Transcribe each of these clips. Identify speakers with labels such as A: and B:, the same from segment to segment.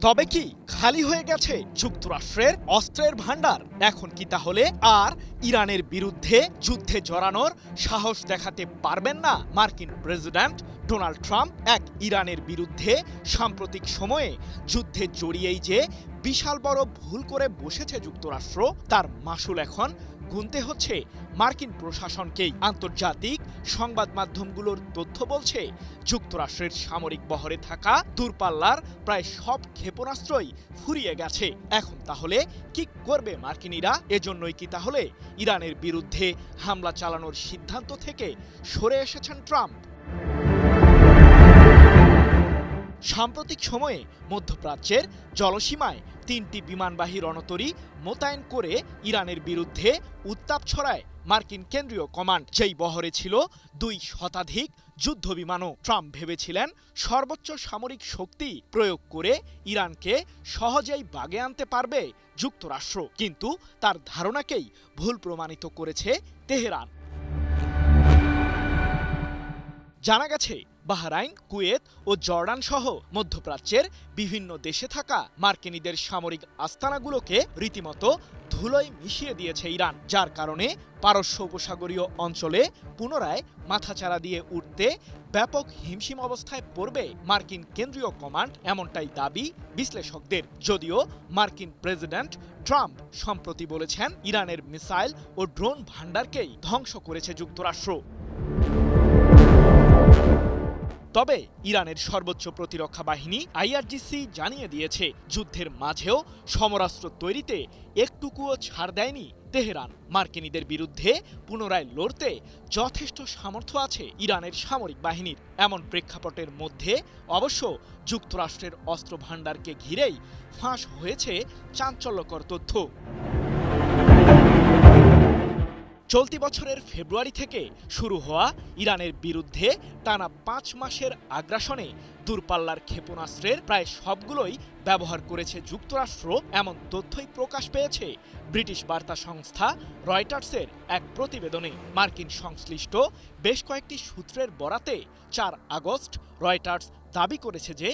A: তবে কি খালি হয়ে গেছে যুক্তরাষ্ট্রের অস্ত্রের ভান্ডার? এখন কি তাহলে আর ইরানের বিরুদ্ধে যুদ্ধে জড়ানোর সাহস দেখাতে পারবেন না মার্কিন প্রেসিডেন্ট ডোনাল্ড ট্রাম্প? ইরানের বিরুদ্ধে সাম্প্রতিক সময়ে যুদ্ধে জড়িয়েই যে বিশাল বড় ভুল করে বসেছে যুক্তরাষ্ট্র, তার মাসুল এখন গুনতে হচ্ছে মার্কিন প্রশাসনকেই। আন্তর্জাতিক সংবাদ মাধ্যমগুলোর তথ্য বলছে, যুক্তরাষ্ট্রের সামরিক বহরে থাকা দূরপাল্লার প্রায় সব ক্ষেপণাস্ত্রই ফুরিয়ে গেছে। এখন তাহলে কি করবে মার্কিনিরা? এজন্যই কি তাহলে ইরানের বিরুদ্ধে হামলা চালানোর সিদ্ধান্ত থেকে সরে এসেছেন ট্রাম্প? সাম্প্রতিক সময়ে মধ্যপ্রাচ্যের জলসীমায় ৩টি বিমানবাহী রণতরী মোতায়েন করে ইরানের বিরুদ্ধে উত্তাপ ছড়ায় মার্কিন কেন্দ্রীয় কমান্ড, যেই বহরে ছিল ২ শতাধিক যুদ্ধ বিমানও। ট্রাম্প ভেবেছিলেন সর্বোচ্চ সামরিক শক্তি প্রয়োগ করে ইরানকে সহজেই বাগে আনতে পারবে যুক্তরাষ্ট্র, কিন্তু তার ধারণাকেই ভুল প্রমাণিত করেছে তেহরান। জানা গেছে, বাহরাইন, কুয়েত ও জর্ডান সহ মধ্যপ্রাচ্যের বিভিন্ন দেশে থাকা মার্কিনীদের সামরিক আস্তানাগুলোকে রীতিমতো ধুলোয় মিশিয়ে দিয়েছে ইরান, যার কারণে পারস্য উপসাগরীয় অঞ্চলে পুনরায় মাথাচাড়া দিয়ে উঠতে ব্যাপক হিমশিম অবস্থায় পড়বে মার্কিন কেন্দ্রীয় কমান্ড, এমনটাই দাবি বিশ্লেষকদের। যদিও মার্কিন প্রেসিডেন্ট ট্রাম্প সম্প্রতি বলেছেন, ইরানের মিসাইল ও ড্রোন ভান্ডারকেই ধ্বংস করেছে যুক্তরাষ্ট্র। তবে ইরানের সর্বোচ্চ প্রতিরক্ষা বাহিনী আইআরজিসি জানিয়ে দিয়েছে, যুদ্ধের মাঝেও সমরাস্ত্র তৈরিতে একটুকুও ছাড় দেয়নি তেহরান। মার্কিনীদের বিরুদ্ধে পুনরায় লড়তে যথেষ্ট সামর্থ্য আছে ইরানের সামরিক বাহিনীর। এমন প্রেক্ষাপটের মধ্যে অবশ্য যুক্তরাষ্ট্রের অস্ত্র ভান্ডারকে ঘিরেই ফাঁস হয়েছে চাঞ্চল্যকর তথ্য। চলতি বছরের ফেব্রুয়ারি থেকে শুরু হওয়া ইরানের বিরুদ্ধে টানা ৫ মাসের আগ্রাসনে দূরপাল্লার ক্ষেপণাস্ত্রের প্রায় সবগুলোই ব্যবহার করেছে যুক্তরাষ্ট্র, এমন তথ্যই প্রকাশ পেয়েছে ব্রিটিশ বার্তা সংস্থা রয়টার্সের এক প্রতিবেদনে। মার্কিন সংশ্লিষ্ট বেশ কয়েকটি সূত্রের বরাতে ৪ আগস্ট রয়টার্স দাবি করেছে যে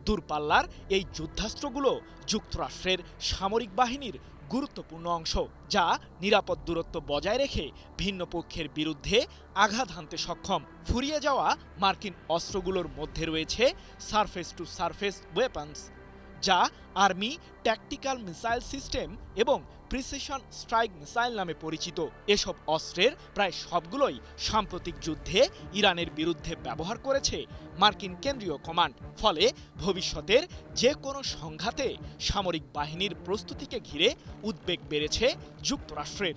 A: দূরপাল্লার এই যুদ্ধাস্ত্রগুলো যুক্তরাষ্ট্রের সামরিক বাহিনীর গুরুত্বপূর্ণ অংশ, যা নিরাপদ দূরত্ব বজায় রেখে ভিন্ন পক্ষের বিরুদ্ধে আঘাত হানতে সক্ষম। ফুরিয়ে যাওয়া মার্কিন অস্ত্রগুলোর মধ্যে রয়েছে সারফেস টু সারফেস ওয়েপন্স, যা আর্মি ট্যাকটিক্যাল মিসাইল সিস্টেম এবং প্রিসিশন স্ট্রাইক মিসাইল নামে পরিচিত। এসব অস্ত্রের প্রায় সবগুলোই সাম্প্রতিক যুদ্ধে ইরানের বিরুদ্ধে ব্যবহার করেছে মার্কিন কেন্দ্রীয় কমান্ড। ফলে ভবিষ্যতের যে কোনো সংঘাতে সামরিক বাহিনীর প্রস্তুতিকে ঘিরে উদ্বেগ বেড়েছে যুক্তরাষ্ট্রের।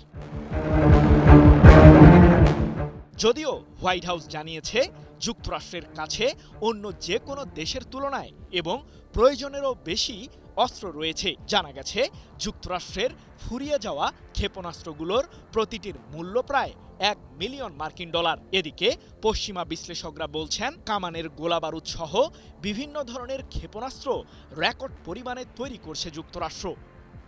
A: যদিও হোয়াইট হাউস জানিয়েছে, যুক্তরাষ্ট্রের কাছে অন্য যে কোনো দেশের তুলনায় এবং প্রয়োজনেরও বেশি অস্ত্র রয়েছে। জানা গেছে, যুক্তরাষ্ট্রের ফুরিয়ে যাওয়া ক্ষেপণাস্ত্রগুলোর প্রতিটির মূল্য প্রায় $1 মিলিয়ন। এদিকে পশ্চিমা বিশ্লেষকরা বলছেন, কামানের গোলাবারুদ সহ বিভিন্ন ধরনের ক্ষেপণাস্ত্র রেকর্ড পরিমাণে তৈরি করছে যুক্তরাষ্ট্র।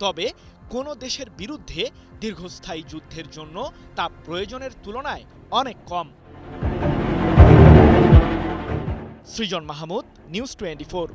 A: তবে কোনো দেশের বিরুদ্ধে দীর্ঘস্থায়ী যুদ্ধের জন্য তা প্রয়োজনের তুলনায় অনেক কম। সৃজন মাহমুদ, নিউজ 24।